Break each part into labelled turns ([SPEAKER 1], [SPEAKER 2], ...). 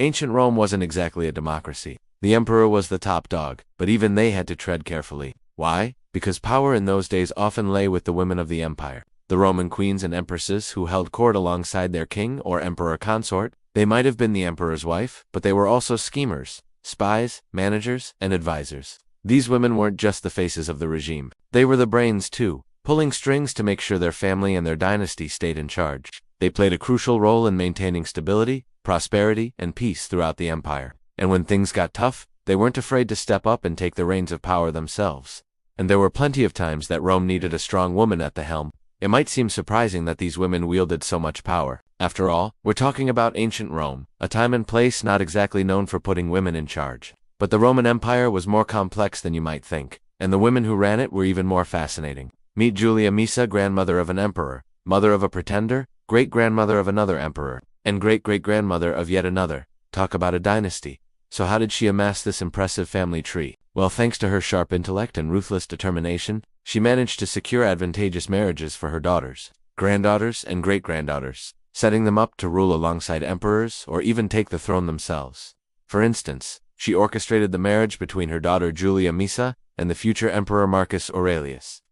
[SPEAKER 1] Ancient Rome wasn't exactly a democracy. The emperor was the top dog, but even they had to tread carefully. Why? Because power in those days often lay with the women of the empire. The Roman queens and empresses who held court alongside their king or emperor consort. They might have been the emperor's wife, but they were also schemers, spies, managers, and advisors. These women weren't just the faces of the regime. They were the brains too, pulling strings to make sure their family and their dynasty stayed in charge. They played a crucial role in maintaining stability, prosperity, and peace throughout the empire. And when things got tough, they weren't afraid to step up and take the reins of power themselves. And there were plenty of times that Rome needed a strong woman at the helm. It might seem surprising that these women wielded so much power. After all, we're talking about ancient Rome, a time and place not exactly known for putting women in charge. But the Roman Empire was more complex than you might think, and the women who ran it were even more fascinating. Meet Julia Missa, grandmother of an emperor, mother of a pretender, great-grandmother of another emperor, and great-great-grandmother of yet another. Talk about a dynasty. So how did she amass this impressive family tree? Well, thanks to her sharp intellect and ruthless determination, she managed to secure advantageous marriages for her daughters, granddaughters, and great-granddaughters, setting them up to rule alongside emperors or even take the throne themselves. For instance, she orchestrated the marriage between her daughter Julia Missa and the future Emperor Marcus Aurelius,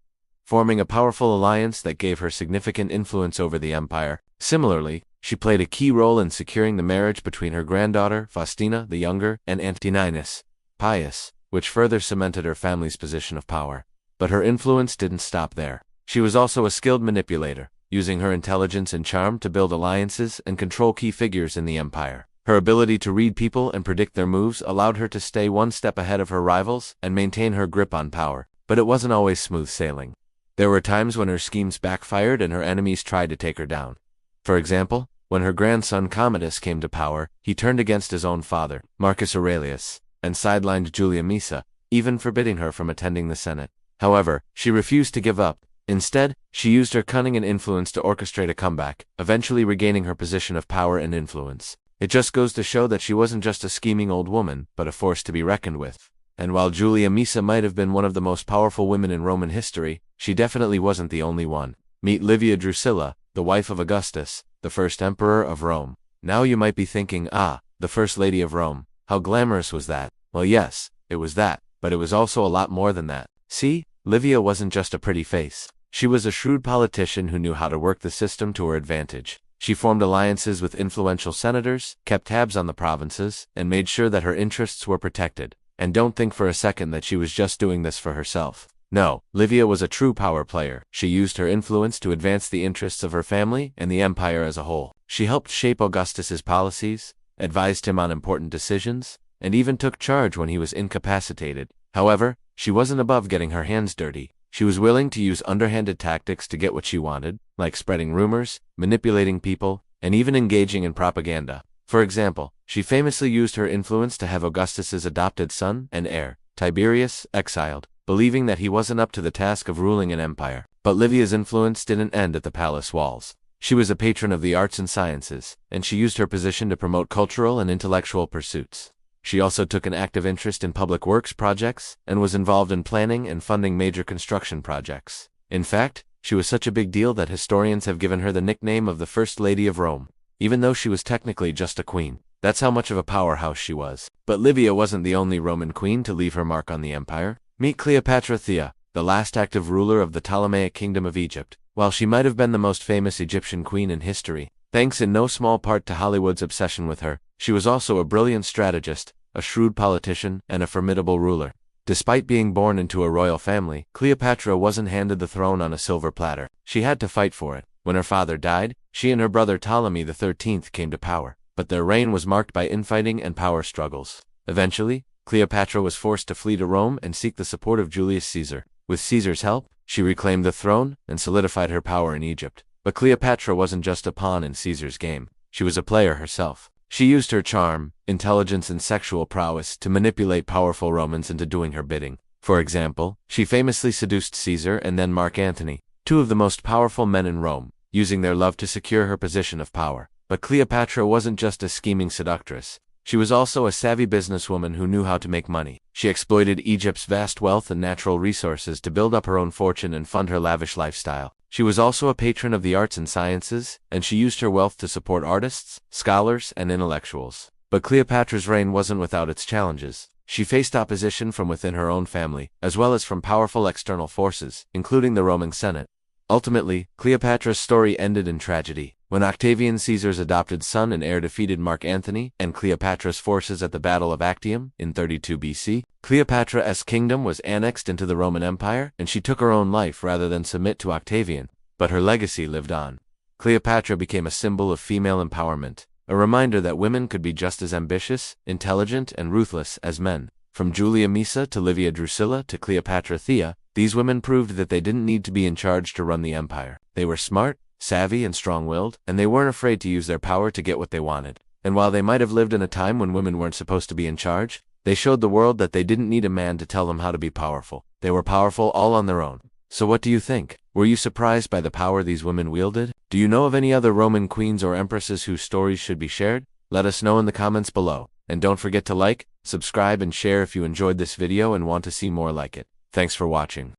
[SPEAKER 1] forming a powerful alliance that gave her significant influence over the empire. Similarly, she played a key role in securing the marriage between her granddaughter Faustina the Younger and Antoninus Pius, which further cemented her family's position of power. But her influence didn't stop there. She was also a skilled manipulator, using her intelligence and charm to build alliances and control key figures in the empire. Her ability to read people and predict their moves allowed her to stay one step ahead of her rivals and maintain her grip on power. But it wasn't always smooth sailing. There were times when her schemes backfired and her enemies tried to take her down. For example, when her grandson Commodus came to power, he turned against his own father, Marcus Aurelius, and sidelined Julia Missa, even forbidding her from attending the Senate. However, she refused to give up. Instead, she used her cunning and influence to orchestrate a comeback, eventually regaining her position of power and influence. It just goes to show that she wasn't just a scheming old woman, but a force to be reckoned with. And while Julia Missa might have been one of the most powerful women in Roman history, she definitely wasn't the only one. Meet Livia Drusilla, the wife of Augustus, the first emperor of Rome. Now you might be thinking, the First Lady of Rome. How glamorous was that? Well, yes, it was that, but it was also a lot more than that. See, Livia wasn't just a pretty face. She was a shrewd politician who knew how to work the system to her advantage. She formed alliances with influential senators, kept tabs on the provinces, and made sure that her interests were protected. And don't think for a second that she was just doing this for herself. No, Livia was a true power player. She used her influence to advance the interests of her family and the empire as a whole. She helped shape Augustus's policies, advised him on important decisions, and even took charge when he was incapacitated. However, she wasn't above getting her hands dirty. She was willing to use underhanded tactics to get what she wanted, like spreading rumors, manipulating people, and even engaging in propaganda. For example, she famously used her influence to have Augustus's adopted son and heir, Tiberius, exiled, believing that he wasn't up to the task of ruling an empire. But Livia's influence didn't end at the palace walls. She was a patron of the arts and sciences, and she used her position to promote cultural and intellectual pursuits. She also took an active interest in public works projects and was involved in planning and funding major construction projects. In fact, she was such a big deal that historians have given her the nickname of the First Lady of Rome, even though she was technically just a queen. That's how much of a powerhouse she was. But Livia wasn't the only Roman queen to leave her mark on the empire. Meet Cleopatra Thea, the last active ruler of the Ptolemaic Kingdom of Egypt. While she might have been the most famous Egyptian queen in history, thanks in no small part to Hollywood's obsession with her, she was also a brilliant strategist, a shrewd politician, and a formidable ruler. Despite being born into a royal family, Cleopatra wasn't handed the throne on a silver platter. She had to fight for it. When her father died, she and her brother Ptolemy XIII came to power, but their reign was marked by infighting and power struggles. Eventually, Cleopatra was forced to flee to Rome and seek the support of Julius Caesar. With Caesar's help, she reclaimed the throne and solidified her power in Egypt. But Cleopatra wasn't just a pawn in Caesar's game. She was a player herself. She used her charm, intelligence, and sexual prowess to manipulate powerful Romans into doing her bidding. For example, she famously seduced Caesar and then Mark Antony, two of the most powerful men in Rome, using their love to secure her position of power. But Cleopatra wasn't just a scheming seductress. She was also a savvy businesswoman who knew how to make money. She exploited Egypt's vast wealth and natural resources to build up her own fortune and fund her lavish lifestyle. She was also a patron of the arts and sciences, and she used her wealth to support artists, scholars, and intellectuals. But Cleopatra's reign wasn't without its challenges. She faced opposition from within her own family, as well as from powerful external forces, including the Roman Senate. Ultimately, Cleopatra's story ended in tragedy. When Octavian Caesar's adopted son and heir defeated Mark Antony and Cleopatra's forces at the Battle of Actium in 32 BC, Cleopatra's kingdom was annexed into the Roman Empire, and she took her own life rather than submit to Octavian. But her legacy lived on. Cleopatra became a symbol of female empowerment, a reminder that women could be just as ambitious, intelligent, and ruthless as men. From Julia Misa to Livia Drusilla to Cleopatra Thea, these women proved that they didn't need to be in charge to run the empire. They were smart, savvy, and strong-willed, and they weren't afraid to use their power to get what they wanted. And while they might have lived in a time when women weren't supposed to be in charge, they showed the world that they didn't need a man to tell them how to be powerful. They were powerful all on their own. So what do you think? Were you surprised by the power these women wielded? Do you know of any other Roman queens or empresses whose stories should be shared? Let us know in the comments below. And don't forget to like, subscribe, and share if you enjoyed this video and want to see more like it. Thanks for watching.